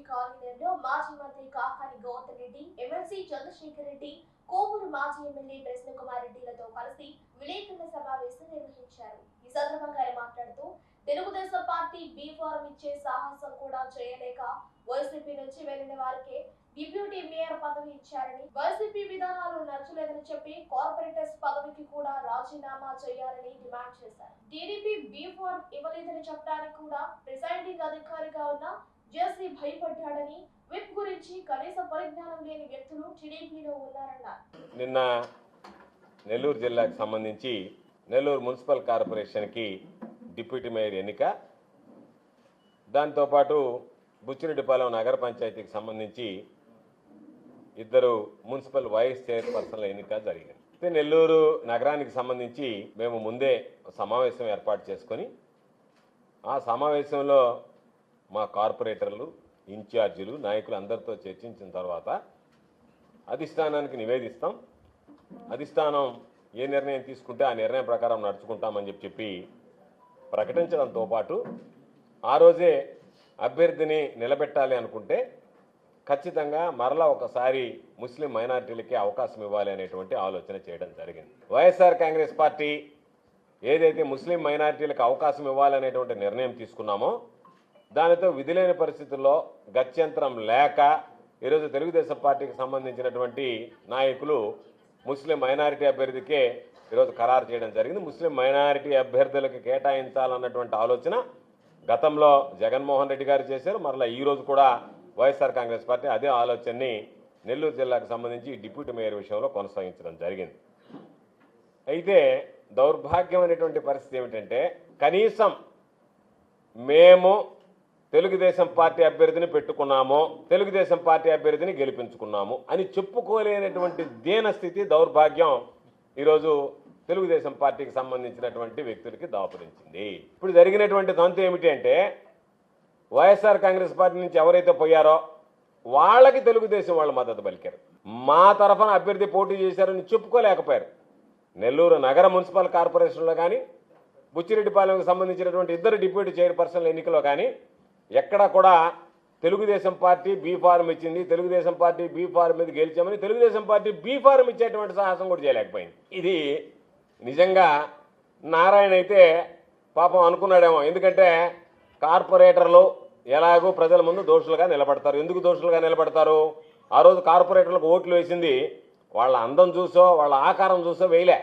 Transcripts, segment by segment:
TDP కార్యాలయంలో మాజీ మంత్రి కాకాని గౌతమ్ రెడ్డి, ఎమ్మెల్సీ చంద్రశేఖర్ రెడ్డి, కోవూరు మాజీ ఎమ్మెల్యే ప్రసన్న కుమార్ రెడ్డిలతో కలిసి విలేకరుల సమావేశం నిర్వహించారు. ఈ సందర్భంగా ఆయన మాట్లాడుతూ తెలుగుదేశం పార్టీ బీ ఫారం ఇచ్చే సాహసం కూడా చేయలేక వైసీపీ నుంచి వెళ్లిన వారికే డిప్యూటీ మేయర్ పదవి ఇచ్చారని, వైసీపీ విధానాలు నచ్చలేదని చెప్పి కార్పొరేటర్స్ పదవికి కూడా రాజీనామా చేయాలని డిమాండ్ చేశారు. టీడీపీ బీ ఫారం ఇవ్వలేదని చెప్పడానికి కూడా ప్రిసైడింగ్ అధికారిగా ఉన్న జేసీ భయపడ్డాడని, విప్ గురించి కనీస పరిజ్ఞానం లేని వ్యక్తులు టీడీపీలో ఉన్నారన్నారు. నిన్న నెల్లూరు జిల్లాకు సంబంధించి నెల్లూరు మున్సిపల్ కార్పొరేషన్కి డిప్యూటీ మేయర్ ఎన్నిక, దాంతోపాటు బుచ్చిరెడ్డిపాలెం నగర పంచాయతీకి సంబంధించి ఇద్దరు మున్సిపల్ వైస్ చైర్పర్సన్ల ఎన్నిక జరిగింది. నెల్లూరు నగరానికి సంబంధించి మేము ముందే సమావేశం ఏర్పాటు చేసుకొని ఆ సమావేశంలో మా కార్పొరేటర్లు, ఇన్ఛార్జీలు, నాయకులు అందరితో చర్చించిన తర్వాత అధిష్టానానికి నివేదిస్తాం, అధిష్టానం ఏ నిర్ణయం తీసుకుంటే ఆ నిర్ణయం ప్రకారం నడుచుకుంటామని చెప్పి ప్రకటించడంతో పాటు ఆ రోజే అభ్యర్థిని నిలబెట్టాలి అనుకుంటే ఖచ్చితంగా మరలా ఒకసారి ముస్లిం మైనారిటీలకి అవకాశం ఇవ్వాలి అనేటువంటి ఆలోచన చేయడం జరిగింది. వైఎస్ఆర్ కాంగ్రెస్ పార్టీ ఏదైతే ముస్లిం మైనారిటీలకు అవకాశం ఇవ్వాలనేటువంటి నిర్ణయం తీసుకున్నామో దానితో విధిలేని పరిస్థితుల్లో గత్యంతరం లేక ఈరోజు తెలుగుదేశం పార్టీకి సంబంధించినటువంటి నాయకులు ముస్లిం మైనారిటీ అభ్యర్థికే ఈరోజు ఖరారు చేయడం జరిగింది. ముస్లిం మైనారిటీ అభ్యర్థులకు కేటాయించాలన్నటువంటి ఆలోచన గతంలో జగన్మోహన్ రెడ్డి గారు చేశారు. మరలా ఈరోజు కూడా వైఎస్ఆర్ కాంగ్రెస్ పార్టీ అదే ఆలోచనని నెల్లూరు జిల్లాకు సంబంధించి డిప్యూటీ మేయర్ విషయంలో కొనసాగించడం జరిగింది. అయితే దౌర్భాగ్యమైనటువంటి పరిస్థితి ఏమిటంటే కనీసం మేము తెలుగుదేశం పార్టీ అభ్యర్థిని పెట్టుకున్నాము, తెలుగుదేశం పార్టీ అభ్యర్థిని గెలిపించుకున్నాము అని చెప్పుకోలేనటువంటి దీనస్థితి, దౌర్భాగ్యం ఈరోజు తెలుగుదేశం పార్టీకి సంబంధించినటువంటి వ్యక్తులకి దాపురించింది. ఇప్పుడు జరిగినటువంటి తంతు ఏమిటి అంటే వైఎస్ఆర్ కాంగ్రెస్ పార్టీ నుంచి ఎవరైతే పోయారో వాళ్ళకి తెలుగుదేశం వాళ్ళు మద్దతు పలికారు. మా తరఫున అభ్యర్థి పోటీ చేశారని చెప్పుకోలేకపోయారు. నెల్లూరు నగర మున్సిపల్ కార్పొరేషన్లో కానీ, బుచ్చిరెడ్డిపాలెంకు సంబంధించినటువంటి ఇద్దరు డిప్యూటీ చైర్పర్సన్ల ఎన్నికలో కానీ ఎక్కడా కూడా తెలుగుదేశం పార్టీ బీ ఫారం ఇచ్చింది, తెలుగుదేశం పార్టీ బీ ఫారం మీద గెలిచామని తెలుగుదేశం పార్టీ బీ ఫారం ఇచ్చేటువంటి సాహసం కూడా చేయలేకపోయింది. ఇది నిజంగా నారాయణ అయితే పాపం అనుకున్నాడేమో. ఎందుకంటే కార్పొరేటర్లు ఎలాగో ప్రజల ముందు దోషులుగా నిలబడతారు. ఎందుకు దోషులుగా నిలబడతారు? ఆ రోజు కార్పొరేటర్లకు ఓట్లు వేసింది వాళ్ళ అందం చూసో వాళ్ళ ఆకారం చూసో వేయలే.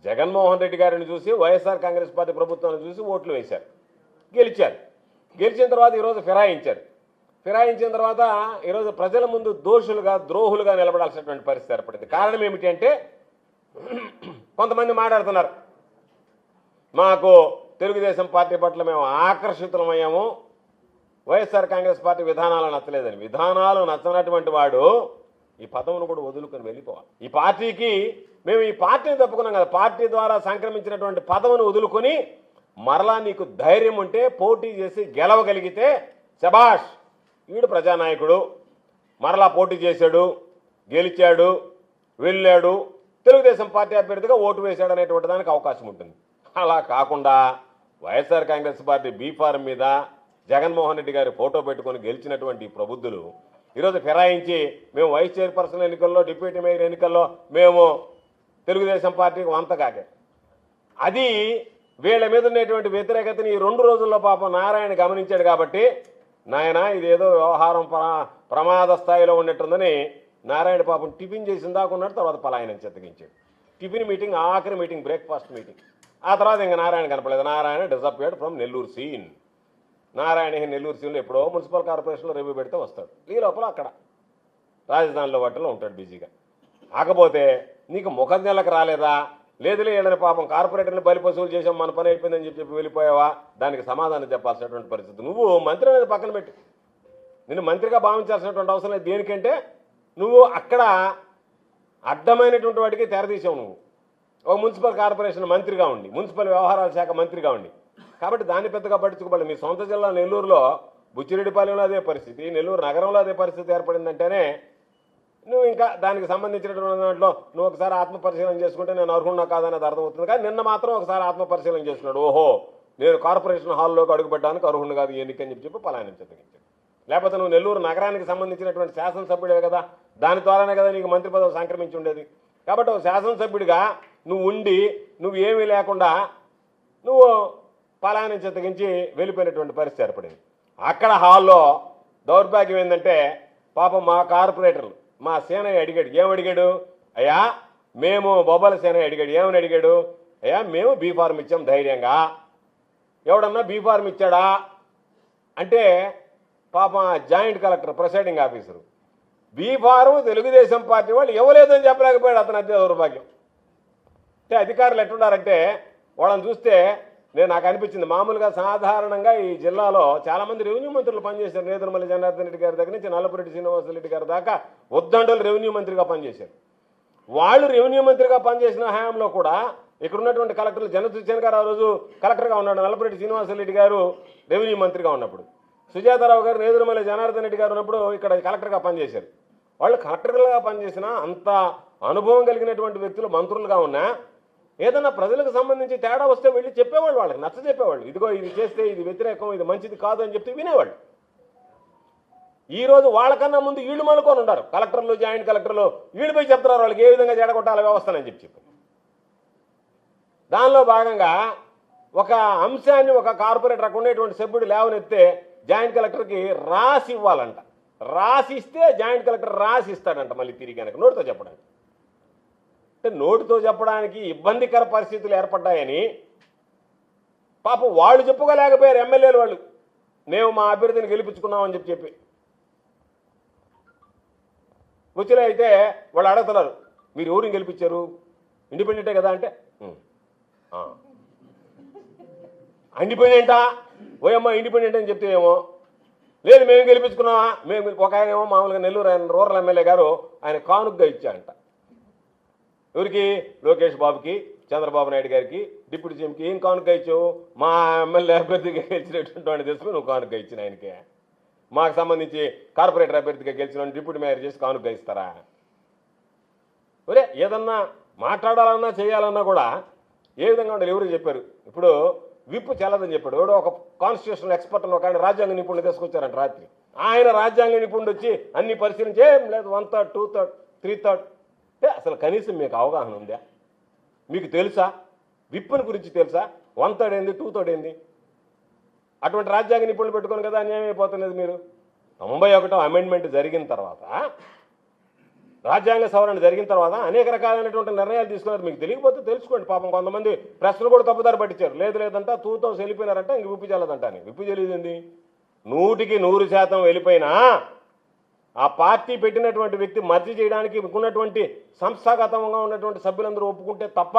జగన్మోహన్ రెడ్డి గారిని చూసి, వైఎస్ఆర్ కాంగ్రెస్ పార్టీ ప్రభుత్వాన్ని చూసి ఓట్లు వేశారు, గెలిచారు. గెలిచిన తర్వాత ఈరోజు ఫిరాయించారు. ఫిరాయించిన తర్వాత ఈరోజు ప్రజల ముందు దోషులుగా, ద్రోహులుగా నిలబడాల్సినటువంటి పరిస్థితి ఏర్పడింది. కారణం ఏమిటి అంటే కొంతమంది మాట్లాడుతున్నారు, మాకు తెలుగుదేశం పార్టీ పట్ల మేము ఆకర్షితులమయ్యాము, వైఎస్ఆర్ కాంగ్రెస్ పార్టీ విధానాలు నచ్చలేదని. విధానాలు నచ్చనటువంటి వాడు ఈ పదవును కూడా వదులుకొని వెళ్ళిపోవాలి. ఈ పార్టీకి మేము ఈ పార్టీని తప్పుకున్నాం కదా, పార్టీ ద్వారా సంక్రమించినటువంటి పదవును వదులుకొని మరలా నీకు ధైర్యం ఉంటే పోటీ చేసి గెలవగలిగితే శబాష్, వీడు ప్రజానాయకుడు, మరలా పోటీ చేశాడు, గెలిచాడు, వెళ్ళాడు, తెలుగుదేశం పార్టీ అభ్యర్థిగా ఓటు వేశాడు అనేటువంటి దానికి అవకాశం ఉంటుంది. అలా కాకుండా వైఎస్ఆర్ కాంగ్రెస్ పార్టీ బీ ఫారం మీద జగన్మోహన్ రెడ్డి గారి ఫోటో పెట్టుకొని గెలిచినటువంటి ప్రబుద్ధులు ఈరోజు ఫిరాయించి మేము వైస్ చైర్పర్సన్ ఎన్నికల్లో, డిప్యూటీ మేయర్ ఎన్నికల్లో మేము తెలుగుదేశం పార్టీకి వంతకాకే. అది వీళ్ళ మీద ఉండేటువంటి వ్యతిరేకతని ఈ 2 రోజుల్లో పాపం నారాయణ గమనించాడు. కాబట్టి నాయన ఇదేదో వ్యవహారం ప్రమాద స్థాయిలో ఉన్నట్టుందని నారాయణ పాపం టిఫిన్ చేసిన దాకా ఉన్నాడు. తర్వాత పలాయనం చెత్తగించాడు. టిఫిన్ మీటింగ్, ఆఖరి మీటింగ్, బ్రేక్ఫాస్ట్ మీటింగ్. ఆ తర్వాత ఇంకా నారాయణ కనపడలేదు. Narayana disappeared from Nellore scene. Narayana Nellore సీన్లో ఎప్పుడో మున్సిపల్ కార్పొరేషన్లో రివ్యూ పెడితే వస్తాడు. ఈ లోపల అక్కడ రాజధానిలో వాటిలో ఉంటాడు బిజీగా. కాకపోతే నీకు ముఖజ్ఞలకు రాలేదా? లేదులే ఏదైనా పాపం కార్పొరేటర్ని బలి పశువులు చేసాం, మన పని అయిపోయిందని చెప్పి వెళ్ళిపోయావా? దానికి సమాధానం చెప్పాల్సినటువంటి పరిస్థితి. నువ్వు మంత్రి అనేది పక్కన పెట్టి నిన్ను మంత్రిగా భావించాల్సినటువంటి అవసరం లేదు. దేనికంటే నువ్వు అక్కడ అడ్డమైనటువంటి వాటికి తెరదీసావు. నువ్వు ఒక మున్సిపల్ కార్పొరేషన్ మంత్రిగా ఉండి, మున్సిపల్ వ్యవహారాల శాఖ మంత్రిగా ఉండి, కాబట్టి దాన్ని పెద్దగా పట్టించుకోబడి మీ సొంత జిల్లా నెల్లూరులో బుచ్చిరెడ్డిపాలెంలో అదే పరిస్థితి, నెల్లూరు నగరంలో అదే పరిస్థితి ఏర్పడిందంటేనే నువ్వు ఇంకా దానికి సంబంధించినటువంటి దాంట్లో నువ్వు ఒకసారి ఆత్మపరిశీలన చేసుకుంటే నేను అర్హున్నా కాదనేది అర్థమవుతుంది. కానీ నిన్న మాత్రం ఒకసారి ఆత్మపరిశీలన చేసుకున్నాడు. ఓహో, నేను కార్పొరేషన్ హాల్లోకి అడుగుపెట్టడానికి అర్హుడు కాదు ఎన్నికని చెప్పి పలాయనం చెత్తగించాడు. లేకపోతే నువ్వు నెల్లూరు నగరానికి సంబంధించినటువంటి శాసనసభ్యుడే కదా, దాని ద్వారానే కదా నీకు మంత్రి పదవి సంక్రమించి ఉండేది. కాబట్టి ఒక శాసనసభ్యుడిగా నువ్వు ఉండి నువ్వు ఏమీ లేకుండా నువ్వు పలాయనం తెగించి వెళ్ళిపోయినటువంటి పరిస్థితి ఏర్పడింది. అక్కడ హాల్లో దౌర్భాగ్యం ఏంటంటే పాపం మా కార్పొరేటర్లు మా సేనయ్య అడిగాడు. ఏమడిగాడు? అయ్యా మేము బొబ్బల సేనయ్య అడిగాడు. ఏమని అడిగాడు? అయ్యా మేము బీఫార్మ్ ఇచ్చాం ధైర్యంగా, ఎవడన్నా బీఫార్మ్ ఇచ్చాడా అంటే పాపం joint collector presiding officer B Pharm Telugu Desam party వాళ్ళు ఇవ్వలేదని చెప్పలేకపోయాడు. అతను అదే దౌర్భాగ్యం. అంటే అధికారులు ఎట్టున్నారంటే వాళ్ళని చూస్తే నాకు అనిపించింది, మామూలుగా సాధారణంగా ఈ జిల్లాలో చాలామంది రెవెన్యూ మంత్రులు పనిచేశారు. నేదురుమల్లి జనార్దన్ రెడ్డి గారి దగ్గర నుంచి నల్లపురెడ్డి శ్రీనివాసరెడ్డి గారి దాకా ఉద్దండలు రెవెన్యూ మంత్రిగా పనిచేశారు. వాళ్ళు రెవెన్యూ మంత్రిగా పనిచేసిన హయాంలో కూడా ఇక్కడ ఉన్నటువంటి కలెక్టర్లు జనసుజన్ గారు ఆ రోజు కలెక్టర్గా ఉన్నాడు, నల్లపురెడ్డి శ్రీనివాసరెడ్డి గారు రెవెన్యూ మంత్రిగా ఉన్నప్పుడు, సుజాతారావు గారు నేదురుమల్లి జనార్దన్ రెడ్డి గారు ఉన్నప్పుడు ఇక్కడ కలెక్టర్గా పనిచేశారు. వాళ్ళు కలెక్టర్లుగా పనిచేసిన అంత అనుభవం కలిగినటువంటి వ్యక్తులు మంత్రులుగా ఉన్నా ఏదన్నా ప్రజలకు సంబంధించి తేడా వస్తే వెళ్ళి చెప్పేవాళ్ళు, వాళ్ళకి నచ్చ చెప్పేవాళ్ళు. ఇదిగో ఇది చేస్తే ఇది వ్యతిరేకం, ఇది మంచిది కాదు అని చెప్తే వినేవాళ్ళు. ఈరోజు వాళ్ళకన్నా ముందు వీళ్ళు మనుకొని ఉన్నారు. కలెక్టర్లు జాయింట్ కలెక్టర్లు వీళ్ళు పోయి చెప్తున్నారు వాళ్ళకి ఏ విధంగా జడగొట్టాల వ్యవస్థనని చెప్పి. దానిలో భాగంగా ఒక అంశాన్ని ఒక కార్పొరేటర్ అక్కడ ఉండేటువంటి సభ్యుడు లేవనెత్తే జాయింట్ కలెక్టర్కి రాసి ఇవ్వాలంట. రాసి ఇస్తే జాయింట్ కలెక్టర్ రాసి ఇస్తాడంట మళ్ళీ తిరిగి కనుక నోటితో చెప్పడానికి. అంటే నోటితో చెప్పడానికి ఇబ్బందికర పరిస్థితులు ఏర్పడ్డాయని పాపం వాళ్ళు చెప్పుకోలేకపోయారు. ఎమ్మెల్యేలు వాళ్ళు మేము మా అభ్యర్థిని గెలిపించుకున్నామని చెప్పి వచ్చిన అయితే వాళ్ళు అడుగుతున్నారు, మీరు ఎవరిని గెలిపించారు? ఇండిపెండెంటే కదా అంటే ఇండిపెండెంటా? ఓయమ్మ ఇండిపెండెంట్ అని చెప్తే ఏమో లేదు మేము గెలిపించుకున్నామా. మేము ఒక ఆయన ఏమో మామూలుగా నెల్లూరు ఆయన రూరల్ ఎమ్మెల్యే గారు ఆయన కానుగ్గా ఇచ్చారంట. ఎవరికి? లోకేష్ బాబుకి, చంద్రబాబు నాయుడు గారికి, డిప్యూటీ సీఎంకి. ఏం కానుక ఇచ్చావు? మా ఎమ్మెల్యే అభ్యర్థిగా గెలిచినటువంటి వాడిని తెలుసుకుని నువ్వు కానుక ఇచ్చిన ఆయనకి. మాకు సంబంధించి కార్పొరేటర్ అభ్యర్థిగా గెలిచిన డిప్యూటీ మేయర్ చేసి కానుక ఇస్తారా? ఒరే ఏదన్నా మాట్లాడాలన్నా చేయాలన్నా కూడా ఏ విధంగా ఉండాలి ఎవరు చెప్పారు. ఇప్పుడు విప్పు చెల్లదని చెప్పాడు ఎవడో ఒక కాన్స్టిట్యూషనల్ ఎక్స్పర్ట్ అని ఒక ఆయన రాజ్యాంగ నిపుణులు తీసుకొచ్చారంట రాత్రి. ఆయన రాజ్యాంగ నిపుణుడు వచ్చి అన్ని పరిశీలించి ఏం లేదు 1/3, 2/3, 3/3 అంటే అసలు కనీసం మీకు అవగాహన ఉందా? మీకు తెలుసా? విప్పుని గురించి తెలుసా? 1/3 ఏంది, 2/3 ఏంది? అటువంటి రాజ్యాంగ నిపుణులు పెట్టుకొని కదా అన్యాయం అయిపోతున్నది. మీరు 91వ అమెండ్మెంట్ జరిగిన తర్వాత, రాజ్యాంగ సవరణ జరిగిన తర్వాత అనేక రకాలైనటువంటి నిర్ణయాలు తీసుకున్నారు. మీకు తెలియకపోతే తెలుసుకోండి. పాపం కొంతమంది ప్రశ్నలు కూడా తప్పుదారి పట్టించారు. లేదంట 2,000 వెళ్ళిపోయినారంట, ఇంక విప్పు చెల్లదంట అని. విప్పు తెలియదండి. 100% వెళ్ళిపోయినా ఆ పార్టీ పెట్టినటువంటి వ్యక్తి మర్జీ చేయడానికి ఉన్నటువంటి సంస్థాగతంగా ఉన్నటువంటి సభ్యులందరూ ఒప్పుకుంటే తప్ప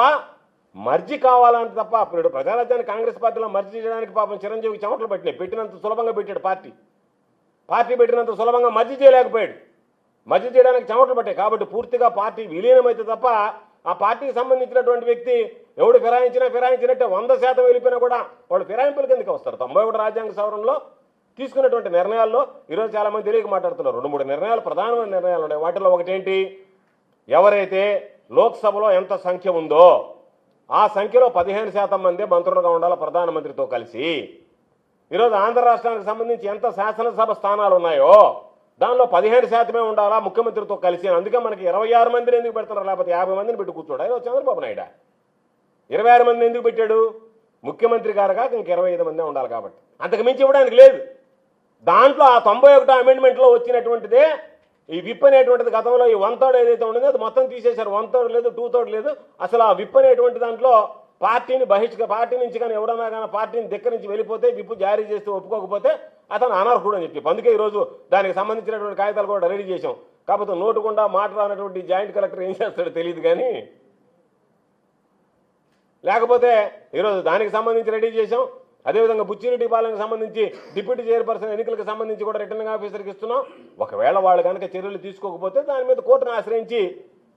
మర్జీ కావాలంటే తప్ప ఇప్పుడు ప్రజారాజ్యాన్ని కాంగ్రెస్ పార్టీలో మర్జీ చేయడానికి పాపం చిరంజీవికి చెమటలు పట్టినాయి. పెట్టినంత సులభంగా పెట్టాడు పార్టీ పెట్టినంత సులభంగా మర్జీ చేయలేకపోయాడు. మర్జీ చేయడానికి చెమటలు పట్టాయి. కాబట్టి పూర్తిగా పార్టీ విలీనమైతే తప్ప ఆ పార్టీకి సంబంధించినటువంటి వ్యక్తి ఎవడు ఫిరాయించినట్టే 100% వెళ్ళిపోయినా కూడా వాళ్ళు ఫిరాయింపుల కిందకి వస్తారు. 91 రాజ్యాంగ సవరణలో తీసుకున్నటువంటి నిర్ణయాల్లో ఈరోజు చాలామంది తెలియక మాట్లాడుతున్నారు. 2-3 నిర్ణయాలు ప్రధానమైన నిర్ణయాలు ఉన్నాయి. వాటిలో ఒకటేంటి, ఎవరైతే లోక్సభలో ఎంత సంఖ్య ఉందో ఆ సంఖ్యలో 15% మందే మంత్రులుగా ఉండాలి ప్రధానమంత్రితో కలిసి. ఈరోజు ఆంధ్ర రాష్ట్రానికి సంబంధించి ఎంత శాసనసభ స్థానాలు ఉన్నాయో దానిలో 15% ఉండాలా ముఖ్యమంత్రితో కలిసి. అందుకే మనకి 26 మందిని ఎందుకు పెడుతున్నారు? లేకపోతే 50 మందిని పెట్టి కూర్చోడా? ఈరోజు చంద్రబాబు నాయుడు 26 మందిని ఎందుకు పెట్టాడు? ముఖ్యమంత్రి గారు కాక ఇంక 25 మందే ఉండాలి కాబట్టి. అంతకు మించి ఇవ్వడానికి లేదు. దాంట్లో ఆ 91వ అమెండ్మెంట్లో వచ్చినటువంటిదే ఈ విప్ అనేటువంటిది. గతంలో ఈ 1/3 ఏదైతే ఉండదో అది మొత్తం తీసేశారు. 1/3 లేదు, 2/3 లేదు. అసలు ఆ విప్ అనేటువంటి దాంట్లో పార్టీ నుంచి కానీ ఎవడన్నా కానీ పార్టీని దగ్గర నుంచి వెళ్ళిపోతే విప్పు జారీ చేస్తూ ఒప్పుకోకపోతే అతను అనర్హుడు అని చెప్పి. అందుకే ఈరోజు దానికి సంబంధించినటువంటి కాగితాలు కూడా రెడీ చేశాం. కాకపోతే నోటుకుండా మాట్లాడినటువంటి జాయింట్ కలెక్టర్ ఏం చేస్తాడో తెలియదు. కానీ లేకపోతే ఈరోజు దానికి సంబంధించి రెడీ చేశాం. అదేవిధంగా బుచ్చిరెడ్డిపాలెంకి సంబంధించి డిప్యూటీ చైర్పర్సన్ ఎన్నికలకు సంబంధించి కూడా రిటర్నింగ్ ఆఫీసర్కి ఇస్తున్నాం. ఒకవేళ వాళ్ళు కనుక చర్యలు తీసుకోకపోతే దాని మీద కోర్టును ఆశ్రయించి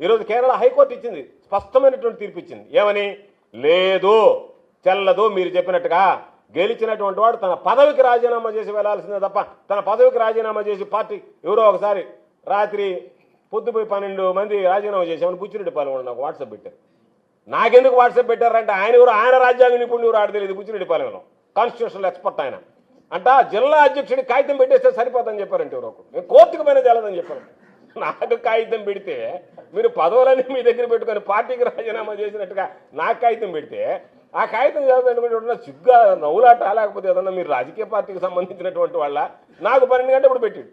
ఈరోజు కేరళ హైకోర్టు ఇచ్చింది, స్పష్టమైనటువంటి తీర్పు ఇచ్చింది. ఏమని? లేదు, చెల్లదు. మీరు చెప్పినట్టుగా గెలిచినటువంటి వాడు తన పదవికి రాజీనామా చేసి వెళ్లాల్సిందే తప్ప తన పదవికి రాజీనామా చేసి పార్టీ ఎవరో ఒకసారి రాత్రి పొద్దుపోయి 12 మంది రాజీనామా చేసామని బుచ్చిరెడ్డిపాలెం నాకు వాట్సాప్ పెట్టారు. నాకెందుకు వాట్సాప్ పెట్టారంటే ఆయన ఎవరు, ఆయన రాజ్యాంగ నిపుణుడు ఎవరు ఆడ తెలియదు. బుచ్చిరెడ్డిపాలెంలో కాన్స్టిట్యూషనల్ ఎక్స్పర్ట్ ఆయన. అంట జిల్లా అధ్యక్షుడి కాగితం పెట్టేస్తే సరిపోతుందని చెప్పారంటే ఎవరో నేను కోర్టుకు పైన చెల్లదని చెప్పారు. నాకు కాగితం పెడితే మీరు పదవులన్నీ మీ దగ్గర పెట్టుకొని పార్టీకి రాజీనామా చేసినట్టుగా నాకు కాగితం పెడితే ఆ కాగితం చదువుతుంటే సిగ్గా నవ్వులాట, లేకపోతే ఏదన్నా మీరు రాజకీయ పార్టీకి సంబంధించినటువంటి వాళ్ళ నాకు 12 గంటలు ఇప్పుడు పెట్టాడు.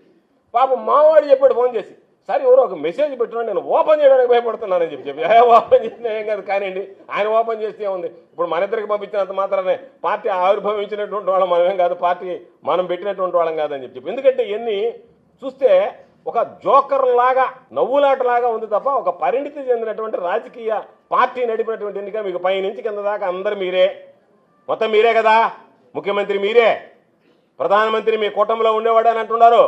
పాపం మావాడు చెప్పాడు ఫోన్ చేసి, సార్ ఎవరో ఒక మెసేజ్ పెట్టినా నేను ఓపెన్ చేయడానికి భయపడుతున్నానని చెప్పి ఓపెన్ చేసినా ఏం కాదు కానివ్వండి, ఆయన ఓపెన్ చేస్తే ఉంది. ఇప్పుడు మన ఇద్దరికి పంపించినంత మాత్రమే పార్టీ ఆవిర్భవించినటువంటి వాళ్ళం మనమేం కాదు, పార్టీ మనం పెట్టినటువంటి వాళ్ళం కాదని చెప్పి. ఎందుకంటే ఇవన్నీ చూస్తే ఒక జోకర్ లాగా నవ్వులాటలాగా ఉంది తప్ప ఒక పరిణితి చెందినటువంటి రాజకీయ పార్టీ నడిపినటువంటి ఎన్నిక మీకు పైనుంచి కింద దాకా అందరు మీరే, మొత్తం మీరే కదా, ముఖ్యమంత్రి మీరే, ప్రధానమంత్రి మీ కూటమిలో ఉండేవాడు అని అంటున్నారు.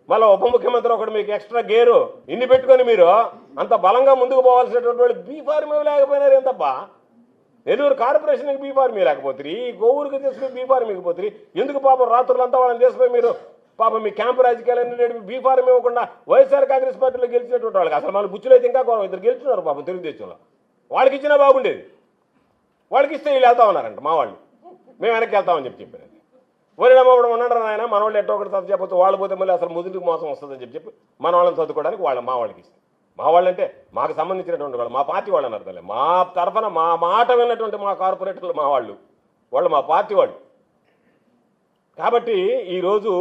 మళ్ళీ ఉప ముఖ్యమంత్రి ఒకటి మీకు ఎక్స్ట్రా గేరు, ఇన్ని పెట్టుకొని మీరు అంత బలంగా ముందుకు పోవాల్సినటువంటి వాళ్ళు బీఫార్మీ లేకపోయినారు ఏం తప్ప. నెల్లూరు కార్పొరేషన్కి బీఫార్మీ లేకపోతే ఈ గోవురికి తీసుకుని బీఫార్మీకి పోతుంది ఎందుకు? పాపం రాత్రులంతా వాళ్ళని తీసుకుపోయి మీరు పాపం మీ క్యాంపు రాజకీయాలన్నీ నడిపి బీఫార్మీ ఇవ్వకుండా వైఎస్ఆర్ కాంగ్రెస్ పార్టీలో గెలిచినటువంటి వాళ్ళకి అసలు మన బుచ్చులు అయితే ఇంకా గౌరవం, ఇద్దరు గెలుచున్నారు పాపం తెలుగుదేశంలో. వాళ్ళకి ఇచ్చినా బాగుండేది, వాళ్ళకి ఇస్తే వీళ్ళు వెళ్తా ఉన్నారంట మా వాళ్ళు, మేము వెనక్కి వెళ్తామని చెప్పారు. ఒరేడమ్మప్పుడు ఉన్నాడు ఆయన మన వాళ్ళు ఎట్టో ఒకటి చదువు చెప్పచ్చు, వాళ్ళు పోతే మళ్ళీ అసలు ముదుటికి మోసం వస్తుందని చెప్పి మన వాళ్ళని చదువుకోవడానికి మా వాళ్ళకి ఇస్తాం. మా వాళ్ళంటే మాకు సంబంధించినటువంటి వాళ్ళు, మా పార్టీ వాళ్ళు అన్నారు తల్లి, మా తరఫున మా మాట విన్నటువంటి మా కార్పొరేటర్లు మా వాళ్ళు మా పార్టీ వాళ్ళు. కాబట్టి ఈరోజు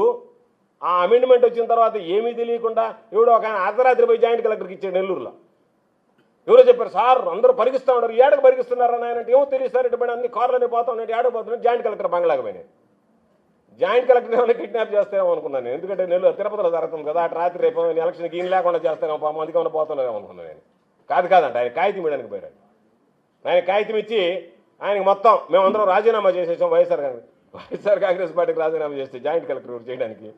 ఆ అమెండ్మెంట్ వచ్చిన తర్వాత ఏమీ తెలియకుండా ఎవడో ఒక ఆయన అర్ధరాత్రి పోయి జాయింట్ కలెక్టర్కి ఇచ్చాడు నెల్లూరులో. ఎవరో చెప్పారు, సార్ అందరూ పరిగిస్తూ ఉన్నారు, ఏడకు పరిగిస్తున్నారని ఆయన అంటే ఏమో తెలియదు సార్, ఇటు అన్ని కార్లోనే పోతా ఉన్నాయి, ఏడకు పోతున్నాడు. జాయింట్ కలెక్టర్ బంగ్లాగా పోయినాయి. జాయింట్ కలెక్టర్ ఏమైనా కిడ్నాప్ చేస్తారేమో అనుకున్నాను నేను, ఎందుకంటే నెల్లూరు తిరుపతిలో జరుగుతుంది కదా, అటు రాత్రి రేపు ఎలక్షన్కి ఈయన లేకుండా చేస్తారేమో పాపం, అందుకే ఏమైనా పోతున్నారేమో అనుకున్నాను నేను. కాదంట, ఆయన కాగితం ఇవ్వడానికి పోయాడు. ఆయన కాగితం ఇచ్చి ఆయనకి మొత్తం మేమందరం రాజీనామా చేసేసాం, వైఎస్ఆర్ కాంగ్రెస్ పార్టీకి రాజీనామా చేస్తే జాయింట్ కలెక్టర్ చేయడానికి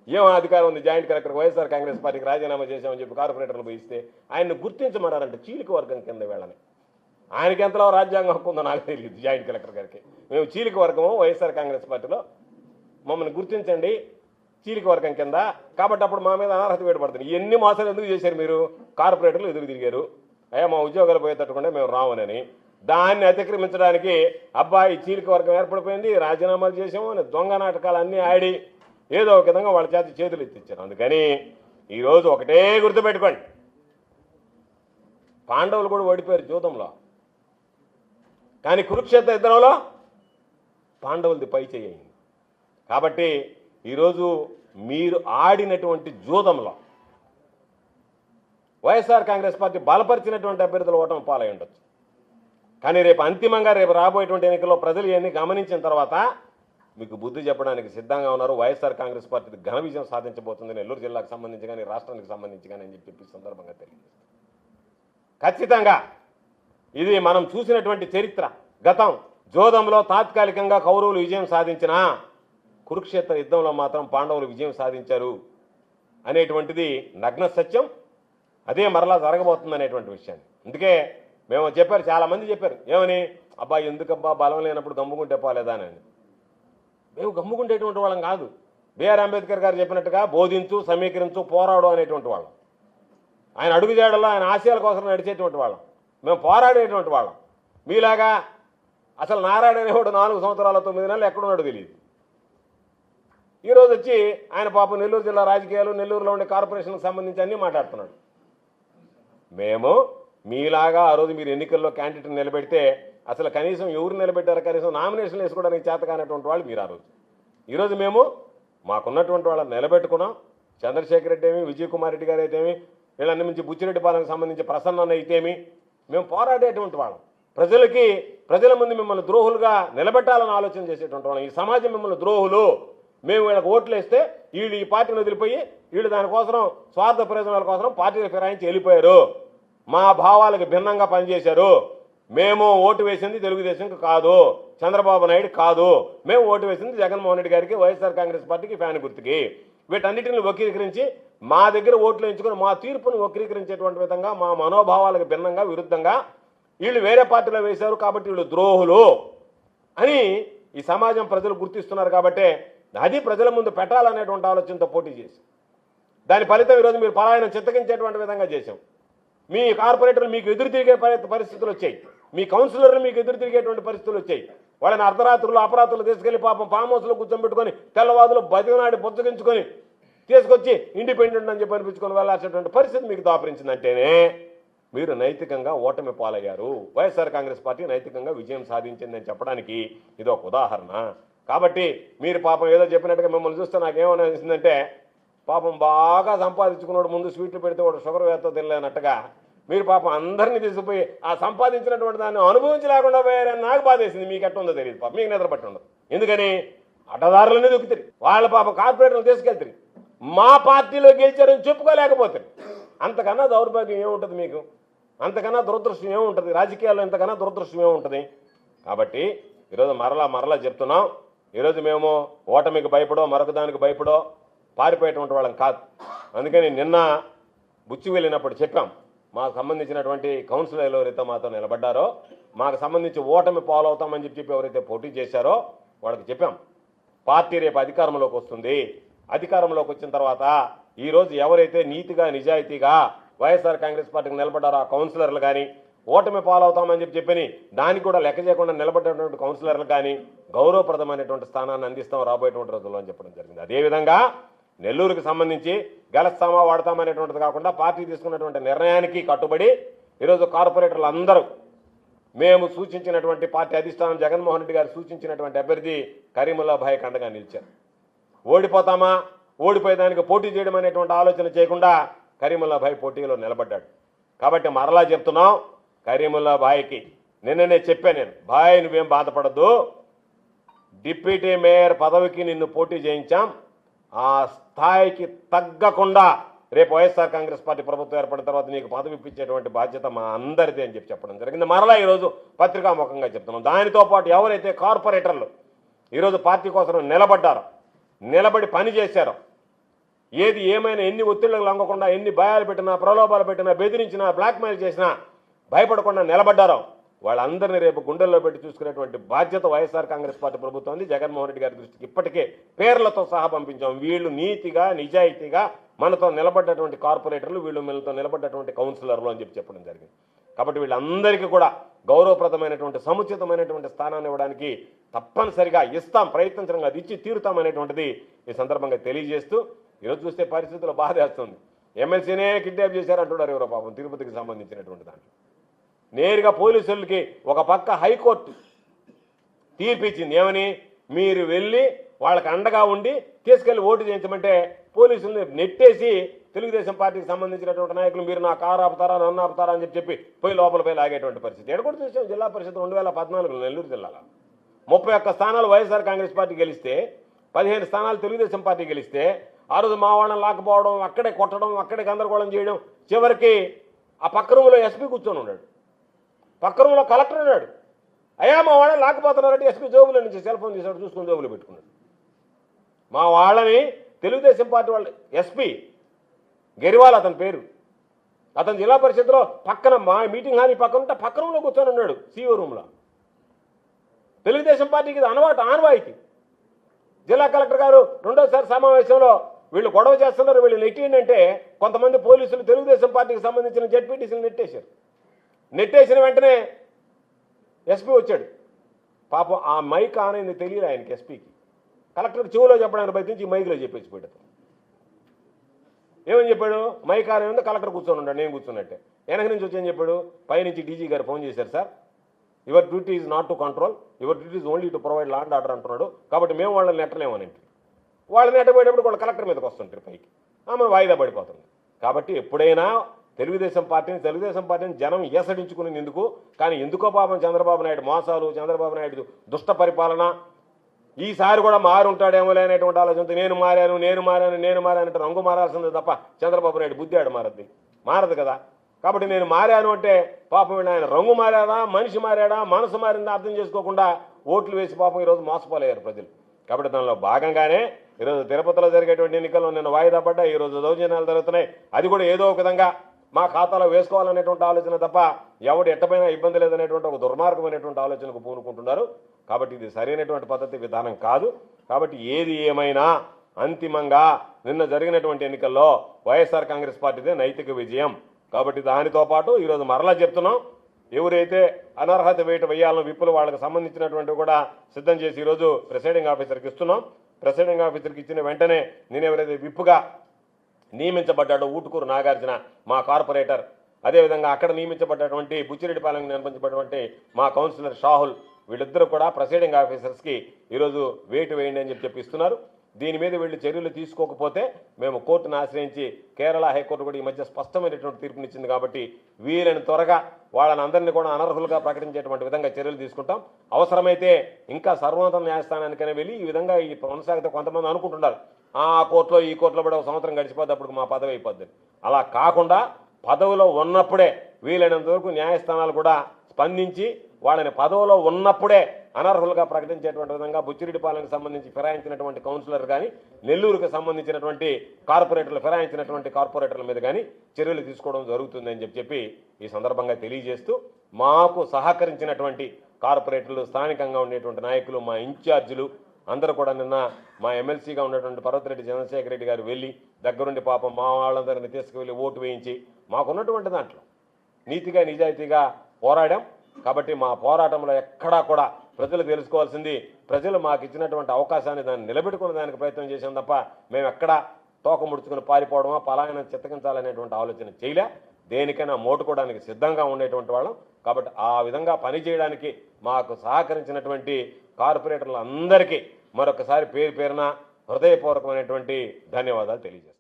ఏం అధికారం ఉంది? జాయింట్ కలెక్టర్ వైఎస్ఆర్ కాంగ్రెస్ పార్టీకి రాజీనామా చేశామని చెప్పి కార్పొరేటర్లు పోయిస్తే ఆయన్ని గుర్తించమన్నారంటే చీలిక వర్గం కింద వెళ్ళని. ఆయనకి ఎంతలో రాజ్యాంగం హక్కు ఉందో నాకు తెలియదు. జాయింట్ కలెక్టర్ గారికి మేము చీలిక వర్గము వైఎస్ఆర్ కాంగ్రెస్ పార్టీలో, మమ్మల్ని గుర్తించండి చీలిక వర్గం కింద, కాబట్టి అప్పుడు మా మీద అనర్హత వేయబడుతుంది. ఎన్ని మోసాలు ఎందుకు చేశారు మీరు? కార్పొరేటర్లు ఎదురు తిరిగారు, అయ్యా మా ఉద్యోగాలు పోయేటట్టుకుంటే మేము రావనని. దాన్ని అతిక్రమించడానికి అబ్బాయి చీలిక వర్గం ఏర్పడిపోయింది, రాజీనామాలు చేసాము అని దొంగ నాటకాలు అన్నీ ఆడి ఏదో ఒక విధంగా వాళ్ళ చేతులు ఎత్తిచ్చారు. అందుకని ఈరోజు ఒకటే గుర్తుపెట్టుకోండి, పాండవులు కూడా ఓడిపోయారు జూదంలో, కానీ కురుక్షేత్ర యుద్ధంలో పాండవులది పై చేయింది. కాబట్టి ఈరోజు మీరు ఆడినటువంటి జూదంలో వైఎస్ఆర్ కాంగ్రెస్ పార్టీ బలపరిచినటువంటి అభ్యర్థులు ఓటమి పాలై ఉండొచ్చు, కానీ రేపు అంతిమంగా రేపు రాబోయేటువంటి ఎన్నికల్లో ప్రజలు ఇవన్నీ గమనించిన తర్వాత మీకు బుద్ధి చెప్పడానికి సిద్ధంగా ఉన్నారు. వైఎస్ఆర్ కాంగ్రెస్ పార్టీ ఘన విజయం సాధించబోతుంది నెల్లూరు జిల్లాకు సంబంధించి కానీ రాష్ట్రానికి సంబంధించి కానీ అని చెప్పి సందర్భంగా తెలియజేస్తుంది. ఖచ్చితంగా ఇది మనం చూసినటువంటి చరిత్ర. గతం జోదంలో తాత్కాలికంగా కౌరవులు విజయం సాధించినా కురుక్షేత్ర యుద్ధంలో మాత్రం పాండవులు విజయం సాధించారు అనేటువంటిది నగ్న సత్యం. అదే మరలా జరగబోతుంది అనేటువంటి విషయాన్ని అందుకే మేము చెప్పారు, చాలామంది చెప్పారు ఏమని, అబ్బా ఎందుకబ్బా బలం లేనప్పుడు గమ్ముకుంటే పోలేదా అని. మేము గమ్ముకుంటేటువంటి వాళ్ళం కాదు. బిఆర్ అంబేద్కర్ గారు చెప్పినట్టుగా బోధించు, సమీకరించు, పోరాడు అనేటువంటి వాళ్ళం. ఆయన అడుగుజాడల్లో ఆయన ఆశయాల కోసం నడిచేటువంటి వాళ్ళం. మేము పోరాడేటువంటి వాళ్ళం. మీలాగా అసలు నారాయణ అనేవాడు 4 సంవత్సరాల 9 నెలలు ఎక్కడున్నాడో తెలియదు. ఈరోజు వచ్చి ఆయన పాపం నెల్లూరు జిల్లా రాజకీయాలు, నెల్లూరులో ఉండే కార్పొరేషన్కి సంబంధించి అన్నీ మాట్లాడుతున్నాడు. మేము మీలాగా ఆ రోజు మీరు ఎన్నికల్లో క్యాండిడేట్ని నిలబెడితే అసలు కనీసం ఎవరు నిలబెట్టారో కనీసం నామినేషన్లు వేసుకోవడానికి చేత కానటువంటి వాళ్ళు మీరు ఆ రోజు. ఈరోజు మేము మాకున్నటువంటి వాళ్ళని నిలబెట్టుకున్నాం. చంద్రశేఖర్ రెడ్డి ఏమి, విజయ్ కుమార్ రెడ్డి గారు అయితేమి, వీళ్ళన్ని మించి బుచ్చిరెడ్డిపాలెంకి సంబంధించి ప్రసన్న అయితేమి మేము పోరాడేటువంటి వాళ్ళం. ప్రజల ముందు మిమ్మల్ని ద్రోహులుగా నిలబెట్టాలని ఆలోచన చేసేటువంటి వాళ్ళం. ఈ సమాజం మిమ్మల్ని ద్రోహులు, మేము వీళ్ళకి ఓట్లు వేస్తే వీళ్ళు ఈ పార్టీని వదిలిపోయి వీళ్ళు దానికోసం స్వార్థ ప్రయోజనాల కోసం పార్టీలు ఫిరాయించి వెళ్ళిపోయారు, మా భావాలకు భిన్నంగా పనిచేశారు. మేము ఓటు వేసింది తెలుగుదేశంకి కాదు, చంద్రబాబు నాయుడు కాదు, మేము ఓటు వేసింది జగన్మోహన్ రెడ్డి గారికి, వైఎస్ఆర్ కాంగ్రెస్ పార్టీకి, ఫ్యాన్ గుర్తుకి. వీటన్నిటిని వక్రీకరించి మా దగ్గర ఓట్లు ఎంచుకొని మా తీర్పును వక్రీకరించేటువంటి విధంగా మా మనోభావాలకు భిన్నంగా విరుద్ధంగా వీళ్ళు వేరే పార్టీలో వేశారు కాబట్టి వీళ్ళు ద్రోహులు అని ఈ సమాజం ప్రజలు గుర్తిస్తున్నారు. కాబట్టి అది ప్రజల ముందు పెట్టాలనేటువంటి ఆలోచనతో పోటీ చేసి దాని ఫలితం ఈరోజు మీరు పలాయనం చిత్తగించేటువంటి విధంగా చేశాం. మీ కార్పొరేటర్లు మీకు ఎదురు తిరిగే పరిస్థితులు వచ్చాయి, మీ కౌన్సిలర్లు మీకు ఎదురు తిరిగేటువంటి పరిస్థితులు వచ్చాయి. వాళ్ళని అర్ధరాత్రులు అపరాత్రులు తీసుకెళ్లి పాపం ఫామ్ హౌస్లో కూర్చోబెట్టుకొని తెల్లవాదులు బతినాడి బుచ్చగించుకొని తీసుకొచ్చి ఇండిపెండెంట్ అని చెప్పి అనిపించుకొని వెళ్ళాల్సినటువంటి పరిస్థితి మీకు దాపరించిందంటేనే మీరు నైతికంగా ఓటమి పాలయ్యారు. వైఎస్ఆర్ కాంగ్రెస్ పార్టీ నైతికంగా విజయం సాధించిందని చెప్పడానికి ఇది ఒక ఉదాహరణ. కాబట్టి మీరు పాపం ఏదో చెప్పినట్టుగా మిమ్మల్ని చూస్తే నాకేమనిపిస్తుందంటే పాపం బాగా సంపాదించుకున్నాడు ముందు స్వీట్లు పెడితే వాడు షుగర్ వేత్తో తినలేనట్టుగా మీరు పాపం అందరినీ తీసుకుపోయి ఆ సంపాదించినటువంటి దాన్ని అనుభవించలేకుండా పోయారని నాకు బాధేసింది. మీకు ఎట్ట ఉందో తెలియదు పాపం, మీకు నిద్ర పట్టి ఉండదు. ఎందుకని అడ్డదారులనే దొక్కుతారు వాళ్ళ పాపం కార్పొరేటర్లు తీసుకెళ్తారు, మా పార్టీలో గెలిచారని చెప్పుకోలేకపోతారు. అంతకన్నా దౌర్భాగ్యం ఏముంటుంది మీకు? అంతకన్నా దురదృష్టం ఏముంటుంది? రాజకీయాల్లో ఇంతకన్నా దురదృష్టం ఏముంటుంది? కాబట్టి ఈరోజు మరలా చెప్తున్నాం, ఈరోజు మేము ఓటమికి భయపడో మరొక దానికి భయపడో పారిపోయేటువంటి వాళ్ళం కాదు. అందుకని నిన్న బుచ్చి వెళ్ళినప్పుడు చెప్పాం, మాకు సంబంధించినటువంటి కౌన్సిలర్లు ఎవరైతే మాతో నిలబడ్డారో, మాకు సంబంధించి ఓటమి పాలవుతామని చెప్పి ఎవరైతే పోటీ చేశారో వాళ్ళకి చెప్పాం, పార్టీ రేపు అధికారంలోకి వస్తుంది. అధికారంలోకి వచ్చిన తర్వాత ఈరోజు ఎవరైతే నీతిగా నిజాయితీగా వైఎస్ఆర్ కాంగ్రెస్ పార్టీకి నిలబడ్డారో ఆ కౌన్సిలర్లు కానీ, ఓటమి పాలవుతామని చెప్పని దానికి కూడా లెక్క చేయకుండా నిలబడ్డటువంటి కౌన్సిలర్లు కానీ గౌరవప్రదమైనటువంటి స్థానాన్ని అందిస్తాం రాబోయేటువంటి రోజుల్లో అని చెప్పడం జరిగింది. అదేవిధంగా నెల్లూరుకి సంబంధించి గెలుస్తామా వాడతామనేటువంటిది కాకుండా పార్టీ తీసుకున్నటువంటి నిర్ణయానికి కట్టుబడి ఈరోజు కార్పొరేటర్లు అందరూ మేము సూచించినటువంటి పార్టీ అధిష్టానం జగన్మోహన్ రెడ్డి గారు సూచించినటువంటి అభ్యర్థి కరీముల్లా భాయ్ అండగా నిలిచారు. ఓడిపోతామా, ఓడిపోయేదానికి పోటీ చేయడం అనేటువంటి ఆలోచన చేయకుండా కరీముల్లా భాయ్ పోటీలో నిలబడ్డాడు. కాబట్టి మరలా చెప్తున్నాం, కరీముల్లా భాయ్కి నిన్ననే చెప్పాను నేను, భాయ్ నువ్వేం బాధపడద్దు, డిప్యూటీ మేయర్ పదవికి నిన్ను పోటీ చేయించాం, ఆ స్థాయికి తగ్గకుండా రేపు వైఎస్ఆర్ కాంగ్రెస్ పార్టీ ప్రభుత్వం ఏర్పడిన తర్వాత నీకు పదవి ఇప్పించేటువంటి బాధ్యత మా అందరిది అని చెప్పడం జరిగింది. మరలా ఈరోజు పత్రికాముఖంగా చెప్తున్నాం. దానితో పాటు ఎవరైతే కార్పొరేటర్లు ఈరోజు పార్టీ కోసం నిలబడ్డారో, నిలబడి పని చేశారో, ఏది ఏమైనా ఎన్ని ఒత్తిళ్లకు లొంగకుండా ఎన్ని భయాలు పెట్టినా ప్రలోభాలు పెట్టినా బెదిరించినా బ్లాక్మెయిల్ చేసినా భయపడకుండా నిలబడ్డారో వాళ్ళందరినీ రేపు గుండెల్లో పెట్టి చూసుకునేటువంటి బాధ్యత వైఎస్ఆర్ కాంగ్రెస్ పార్టీ ప్రభుత్వం ఉంది. జగన్మోహన్ రెడ్డి గారి దృష్టికి ఇప్పటికే పేర్లతో సహా పంపించాం. వీళ్ళు నీతిగా నిజాయితీగా మనతో నిలబడ్డటువంటి కార్పొరేటర్లు, వీళ్ళు మనతో నిలబడ్డటువంటి కౌన్సిలర్లు అని చెప్పడం జరిగింది. కాబట్టి వీళ్ళందరికీ కూడా గౌరవప్రదమైనటువంటి సముచితమైనటువంటి స్థానాన్ని ఇవ్వడానికి తప్పనిసరిగా ఇస్తాం, ప్రయత్నించడం అది ఇచ్చి తీరుతామనేటువంటిది ఈ సందర్భంగా తెలియజేస్తూ ఈరోజు చూస్తే పరిస్థితులు బాధేస్తుంది. ఎమ్మెల్సీనే కిడ్నాప్ చేశారంటున్నారు ఎవరో పాపం తిరుపతికి సంబంధించినటువంటి దాంట్లో. నేరుగా పోలీసులకి ఒక పక్క హైకోర్టు తీర్పిచ్చింది ఏమని, మీరు వెళ్ళి వాళ్ళకి అండగా ఉండి తీసుకెళ్లి ఓటు చేయించమంటే పోలీసుల్ని నెట్టేసి తెలుగుదేశం పార్టీకి సంబంధించినటువంటి నాయకులు మీరు నా కారు ఆపుతారా నన్ను ఆపుతారా అని చెప్పి పోయి లోపల పోయి లాగేటువంటి పరిస్థితి ఎక్కడికి చూసాం. జిల్లా పరిషత్ 2014 నెల్లూరు జిల్లాలో 31 స్థానాలు వైఎస్ఆర్ కాంగ్రెస్ పార్టీ గెలిస్తే 15 స్థానాలు తెలుగుదేశం పార్టీ గెలిస్తే ఆ రోజు మా వాళ్ళని లాకపోవడం, అక్కడే కొట్టడం, అక్కడే గందరగోళం చేయడం, చివరికి ఆ పక్క రూములో ఎస్పీ కూర్చొని ఉన్నాడు, పక్క రూములో కలెక్టర్ ఉన్నాడు. అయ్యా మా వాళ్ళని లాకపోతున్నారంటే ఎస్పీ జోబులో నుంచి సెల్ ఫోన్ తీసాడు, చూసుకుని జోబులో పెట్టుకున్నాడు. మా వాళ్ళని తెలుగుదేశం పార్టీ వాళ్ళు ఎస్పీ గెరివాల్ అతని పేరు, అతను జిల్లా పరిషత్లో పక్కన మా మీటింగ్ హాల్ పక్కన ఉంటే పక్క రూమ్లో కూర్చొని ఉన్నాడు, సిఓ రూమ్లో. తెలుగుదేశం పార్టీకి ఇది ఆనవాయితీ. జిల్లా కలెక్టర్ గారు రెండోసారి సమావేశంలో వీళ్ళు గొడవ చేస్తున్నారు, వీళ్ళు నెట్టేయండి అంటే కొంతమంది పోలీసులు తెలుగుదేశం పార్టీకి సంబంధించిన జెడ్పీటీసీలు నెట్టేశారు. నెట్టేసిన వెంటనే ఎస్పీ వచ్చాడు. పాపం ఆ మైక్ ఆన్ అయింది తెలియదు ఆయనకి, ఎస్పీకి. కలెక్టర్ చెవులో చెప్పడానికి బయట నుంచి మైక్లో చెప్పేసి పోయాడు. ఏమని చెప్పాడు, మైక్ ఆన్ అయింది, కలెక్టర్ కూర్చొని ఉన్నాడు, నేను కూర్చున్నట్టే. వెనక నుంచి వచ్చి ఏం చెప్పాడు, పైనుంచి డీజీ గారు ఫోన్ చేశారు, sir your duty is not to control, your duty is only to provide law and order అంటున్నాడు. కాబట్టి మేము వాళ్ళని నెట్టలేమని. వాళ్ళని నెట్టబోయేటప్పుడు వాళ్ళు కలెక్టర్ మీదకి వస్తుంటారు పైకి, ఆమె వాయిదా పడిపోతుంది. కాబట్టి ఎప్పుడైనా తెలుగుదేశం పార్టీని జనం ఏసడించుకునేది ఎందుకు, కానీ ఎందుకో పాపం చంద్రబాబు నాయుడు మోసాలు, చంద్రబాబు నాయుడు దుష్ట పరిపాలన, ఈసారి కూడా మారుంటాడేమో లేనటువంటి ఆలోచనతో నేను మారాను అంటే రంగు మారాల్సిందే తప్ప చంద్రబాబు నాయుడు బుద్ధి ఆడు మారదు కదా. కాబట్టి నేను మారాను అంటే పాపం ఆయన రంగు మారాడా, మనిషి మారాడా, మనసు మారిందా అర్థం చేసుకోకుండా ఓట్లు వేసి పాపం ఈరోజు మోసపోలేరు ప్రజలు. కాబట్టి దానిలో భాగంగానే ఈరోజు తిరుపతిలో జరిగేటువంటి ఎన్నికల్లో నేను వాయిదా పడ్డా, ఈరోజు దౌర్జన్యాలు జరుగుతున్నాయి. అది కూడా ఏదో ఒక విధంగా మా ఖాతాలో వేసుకోవాలనేటువంటి ఆలోచన తప్ప ఎవడు ఎట్టపోయినా ఇబ్బంది లేదనేటువంటి ఒక దుర్మార్గమైనటువంటి ఆలోచనకు పూనుకుంటున్నారు. కాబట్టి ఇది సరైనటువంటి పద్ధతి విధానం కాదు. కాబట్టి ఏది ఏమైనా అంతిమంగా నిన్న జరిగినటువంటి ఎన్నికల్లో వైఎస్ఆర్ కాంగ్రెస్ పార్టీదే నైతిక విజయం. కాబట్టి దానితో పాటు ఈరోజు మరలా చెప్తున్నాం, ఎవరైతే అనర్హత వేయాలనో విప్పులు వాళ్ళకి సంబంధించినటువంటివి కూడా సిద్ధం చేసి ఈరోజు ప్రిసైడింగ్ ఆఫీసర్కి ఇస్తున్నాం. ప్రిసైడింగ్ ఆఫీసర్కి ఇచ్చిన వెంటనే నేను ఎవరైతే విప్పుగా నియమించబడ్డాడో ఊటుకూరు నాగార్జున మా కార్పొరేటర్, అదేవిధంగా అక్కడ నియమించబడ్డటువంటి బుచ్చిరెడ్డిపాలెం నియమించబడినటువంటి మా కౌన్సిలర్ షాహుల్, వీళ్ళిద్దరూ కూడా ప్రిసైడింగ్ ఆఫీసర్స్కి ఈరోజు వేటు వేయండి అని చెప్పి ఇస్తున్నారు. దీని మీద వీళ్ళు చర్యలు తీసుకోకపోతే మేము కోర్టును ఆశ్రయించి కేరళ హైకోర్టు కూడా ఈ మధ్య స్పష్టమైనటువంటి తీర్పునిచ్చింది కాబట్టి వీళ్ళని త్వరగా వాళ్ళని అందరినీ కూడా అనర్హులుగా ప్రకటించేటువంటి విధంగా చర్యలు తీసుకుంటాం. అవసరమైతే ఇంకా సర్వోన్నత న్యాయస్థానానికైనా వెళ్ళి ఈ విధంగా ఈ కొనసాగితే కొంతమంది అనుకుంటున్నారు ఆ కోర్టులో ఈ కోర్టులో కూడా ఒక సంవత్సరం గడిచిపోతే అప్పుడు మా పదవి అయిపోద్ది. అలా కాకుండా పదవిలో ఉన్నప్పుడే వీలైనంత వరకు న్యాయస్థానాలు కూడా స్పందించి వాళ్ళని పదవిలో ఉన్నప్పుడే అనర్హులుగా ప్రకటించేటువంటి విధంగా బుచ్చిరెడ్డిపాలెంకి సంబంధించి ఫిరాయించినటువంటి కౌన్సిలర్ కానీ, నెల్లూరుకు సంబంధించినటువంటి కార్పొరేటర్లు ఫిరాయించినటువంటి కార్పొరేటర్ల మీద కానీ చర్యలు తీసుకోవడం జరుగుతుందని చెప్పి ఈ సందర్భంగా తెలియజేస్తూ, మాకు సహకరించినటువంటి కార్పొరేటర్లు, స్థానికంగా ఉండేటువంటి నాయకులు, మా ఇన్ఛార్జీలు అందరూ కూడా నిన్న మా ఎమ్మెల్సీగా ఉన్నటువంటి పర్వతిరెడ్డి చంద్రశేఖర్ రెడ్డి గారు వెళ్ళి దగ్గరుండి పాపం మా వాళ్ళందరినీ తీసుకువెళ్ళి ఓటు వేయించి మాకున్నటువంటి దాంట్లో నీతిగా నిజాయితీగా పోరాడాం. కాబట్టి మా పోరాటంలో ఎక్కడా కూడా ప్రజలు తెలుసుకోవాల్సింది, ప్రజలు మాకు ఇచ్చినటువంటి అవకాశాన్ని దాన్ని నిలబెట్టుకునే దానికి ప్రయత్నం చేసాం తప్ప మేము ఎక్కడా తోక ముడుచుకుని పారిపోవడమా పలాయన చిత్తగించాలనేటువంటి ఆలోచన చేయలే. దేనికైనా మోటుకోవడానికి సిద్ధంగా ఉండేటువంటి వాళ్ళం. కాబట్టి ఆ విధంగా పనిచేయడానికి మాకు సహకరించినటువంటి కార్పొరేటర్లందరికీ మరొకసారి పేరు పేరున హృదయపూర్వకమైనటువంటి ధన్యవాదాలు తెలియజేస్తాను.